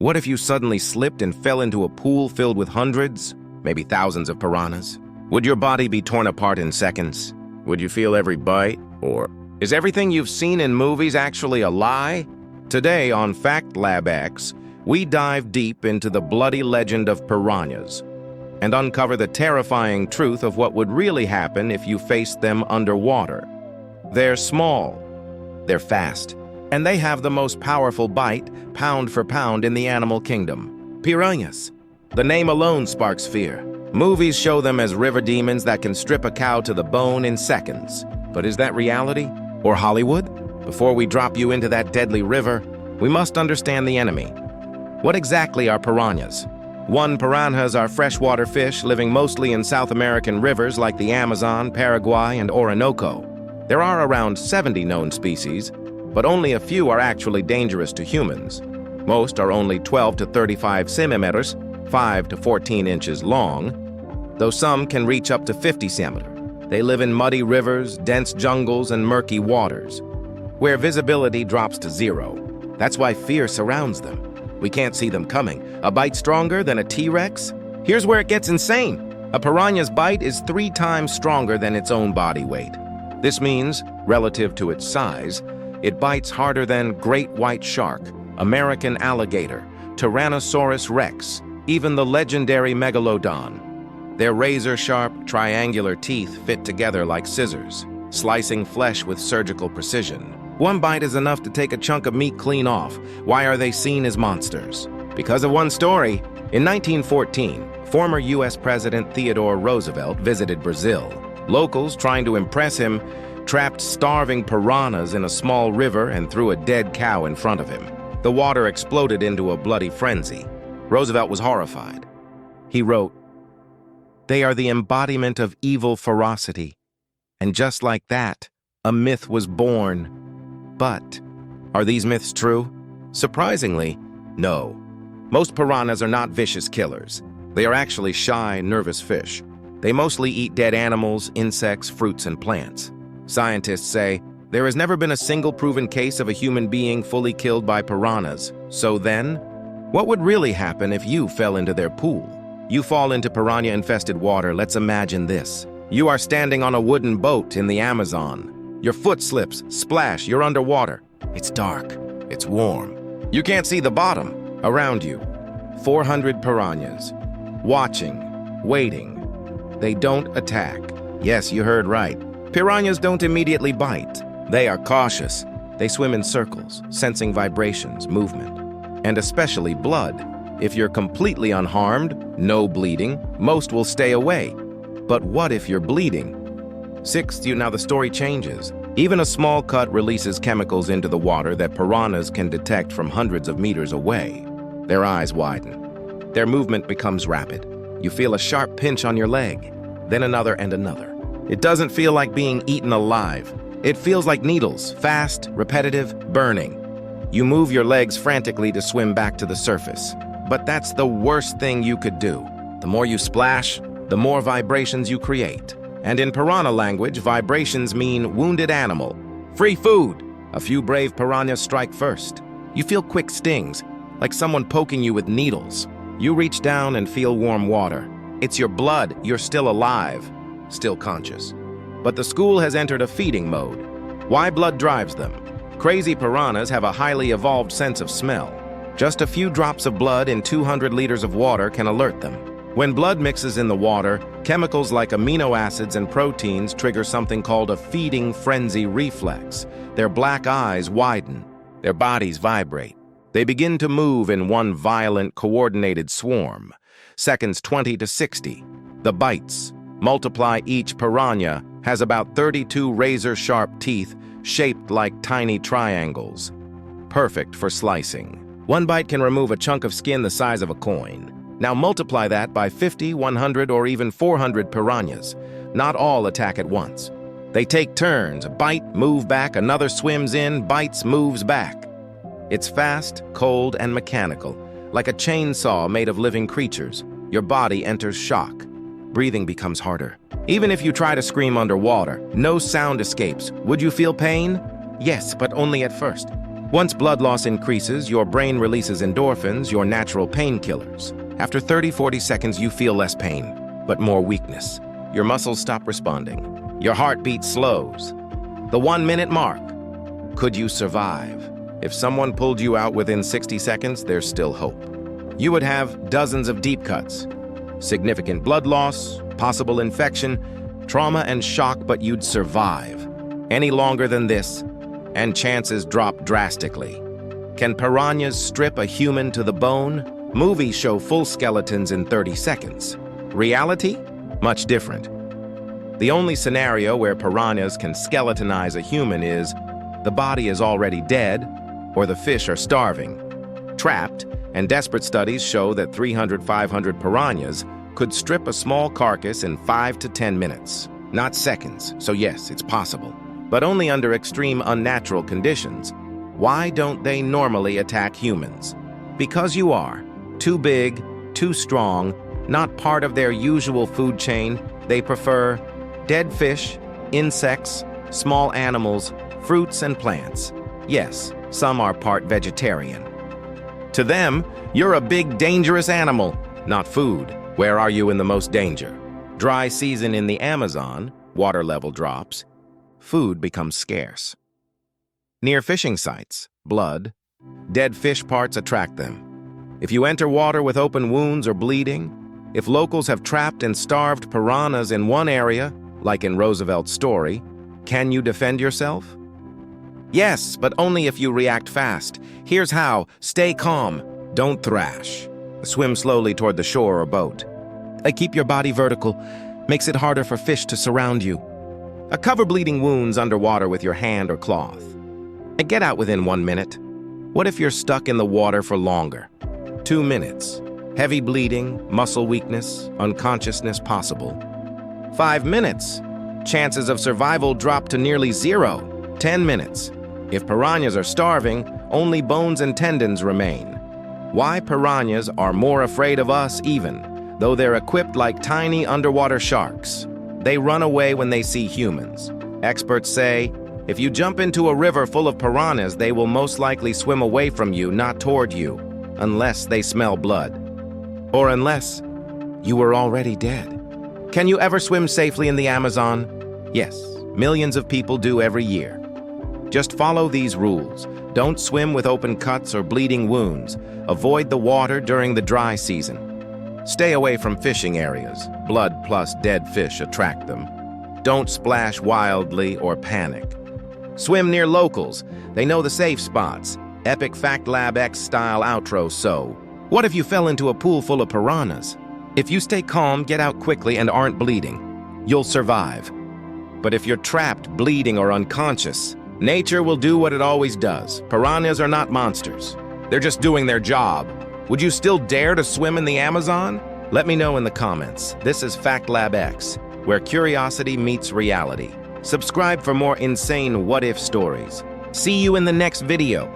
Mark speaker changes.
Speaker 1: What if you suddenly slipped and fell into a pool filled with hundreds, maybe thousands of piranhas? Would your body be torn apart in seconds? Would you feel every bite? Or is everything you've seen in movies actually a lie? Today on FactLabX, we dive deep into the bloody legend of piranhas and uncover the terrifying truth of what would really happen if you faced them underwater. They're small, they're fast, and they have the most powerful bite, pound for pound, in the animal kingdom. Piranhas. The name alone sparks fear. Movies show them as river demons that can strip a cow to the bone in seconds. But is that reality? Or Hollywood? Before we drop you into that deadly river, we must understand the enemy. What exactly are piranhas? Piranhas are freshwater fish living mostly in South American rivers like the Amazon, Paraguay, and Orinoco. There are around 70 known species, but only a few are actually dangerous to humans. Most are only 12 to 35 centimeters, 5 to 14 inches long, though some can reach up to 50 centimeters. They live in muddy rivers, dense jungles, and murky waters, where visibility drops to zero. That's why fear surrounds them. We can't see them coming. A bite stronger than a T-Rex? Here's where it gets insane. A piranha's bite is 3 times stronger than its own body weight. This means, relative to its size, it bites harder than great white shark, American alligator, Tyrannosaurus rex, even the legendary megalodon. Their razor-sharp, triangular teeth fit together like scissors, slicing flesh with surgical precision. One bite is enough to take a chunk of meat clean off. Why are they seen as monsters? Because of one story. In 1914, former U.S. President Theodore Roosevelt visited Brazil. Locals, trying to impress him, trapped starving piranhas in a small river and threw a dead cow in front of him. The water exploded into a bloody frenzy. Roosevelt was horrified. He wrote, "They are the embodiment of evil ferocity." And just like that, a myth was born. But are these myths true? Surprisingly, no. Most piranhas are not vicious killers. They are actually shy, nervous fish. They mostly eat dead animals, insects, fruits, and plants. Scientists say there has never been a single proven case of a human being fully killed by piranhas. So then, what would really happen if you fell into their pool? You fall into piranha-infested water. Let's imagine this. You are standing on a wooden boat in the Amazon. Your foot slips, splash, you're underwater. It's dark, it's warm. You can't see the bottom. Around you, 400 piranhas. Watching, waiting. They don't attack. Yes, you heard right. Piranhas don't immediately bite. They are cautious. They swim in circles, sensing vibrations, movement, and especially blood. If you're completely unharmed, no bleeding, most will stay away. But what if you're bleeding? Now the story changes. Even a small cut releases chemicals into the water that piranhas can detect from hundreds of meters away. Their eyes widen. Their movement becomes rapid. You feel a sharp pinch on your leg, then another and another. It doesn't feel like being eaten alive. It feels like needles, fast, repetitive, burning. You move your legs frantically to swim back to the surface. But that's the worst thing you could do. The more you splash, the more vibrations you create. And in piranha language, vibrations mean wounded animal. Free food! A few brave piranhas strike first. You feel quick stings, like someone poking you with needles. You reach down and feel warm water. It's your blood. You're still alive, still conscious. But the school has entered a feeding mode. Why blood drives them? Crazy piranhas have a highly evolved sense of smell. Just a few drops of blood in 200 liters of water can alert them. When blood mixes in the water, chemicals like amino acids and proteins trigger something called a feeding frenzy reflex. Their black eyes widen. Their bodies vibrate. They begin to move in one violent, coordinated swarm. Seconds 20 to 60. The bites. Multiply. Each piranha has about 32 razor-sharp teeth shaped like tiny triangles. Perfect for slicing. One bite can remove a chunk of skin the size of a coin. Now multiply that by 50, 100, or even 400 piranhas. Not all attack at once. They take turns, bite, move back, another swims in, bites, moves back. It's fast, cold, and mechanical, like a chainsaw made of living creatures. Your body enters shock. Breathing becomes harder. Even if you try to scream underwater, no sound escapes. Would you feel pain? Yes, but only at first. Once blood loss increases, your brain releases endorphins, your natural painkillers. After 30-40 seconds, you feel less pain, but more weakness. Your muscles stop responding. Your heartbeat slows. The 1-minute mark. Could you survive? If someone pulled you out within 60 seconds, there's still hope. You would have dozens of deep cuts, significant blood loss, possible infection, trauma and shock, but you'd survive. Any longer than this, and chances drop drastically. Can piranhas strip a human to the bone? Movies show full skeletons in 30 seconds. Reality? Much different. The only scenario where piranhas can skeletonize a human is the body is already dead or the fish are starving, trapped, and desperate studies show that 300-500 piranhas could strip a small carcass in 5 to 10 minutes, not seconds. So yes, it's possible, but only under extreme unnatural conditions. Why don't they normally attack humans? Because you are too big, too strong, not part of their usual food chain. They prefer dead fish, insects, small animals, fruits and plants. Yes, some are part vegetarian. To them, you're a big, dangerous animal, not food. Where are you in the most danger? Dry season in the Amazon, water level drops. Food becomes scarce. Near fishing sites, blood, dead fish parts attract them. If you enter water with open wounds or bleeding, if locals have trapped and starved piranhas in one area, like in Roosevelt's story, can you defend yourself? Yes, but only if you react fast. Here's how. Stay calm. Don't thrash. Swim slowly toward the shore or boat. Keep your body vertical. Makes it harder for fish to surround you. Cover bleeding wounds underwater with your hand or cloth. Get out within 1 minute. What if you're stuck in the water for longer? 2 minutes. Heavy bleeding, muscle weakness, unconsciousness possible. 5 minutes. Chances of survival drop to nearly 0. 10 minutes. If piranhas are starving, only bones and tendons remain. Why piranhas are more afraid of us even, though they're equipped like tiny underwater sharks. They run away when they see humans. Experts say, if you jump into a river full of piranhas, they will most likely swim away from you, not toward you, unless they smell blood. Or unless you were already dead. Can you ever swim safely in the Amazon? Yes, millions of people do every year. Just follow these rules. Don't swim with open cuts or bleeding wounds. Avoid the water during the dry season. Stay away from fishing areas. Blood plus dead fish attract them. Don't splash wildly or panic. Swim near locals. They know the safe spots. Epic FactLabX style outro. So, what if you fell into a pool full of piranhas? If you stay calm, get out quickly, and aren't bleeding, you'll survive. But if you're trapped, bleeding, or unconscious, nature will do what it always does. Piranhas are not monsters. They're just doing their job. Would you still dare to swim in the Amazon? Let me know in the comments. This is FactLabX, where curiosity meets reality. Subscribe for more insane what-if stories. See you in the next video.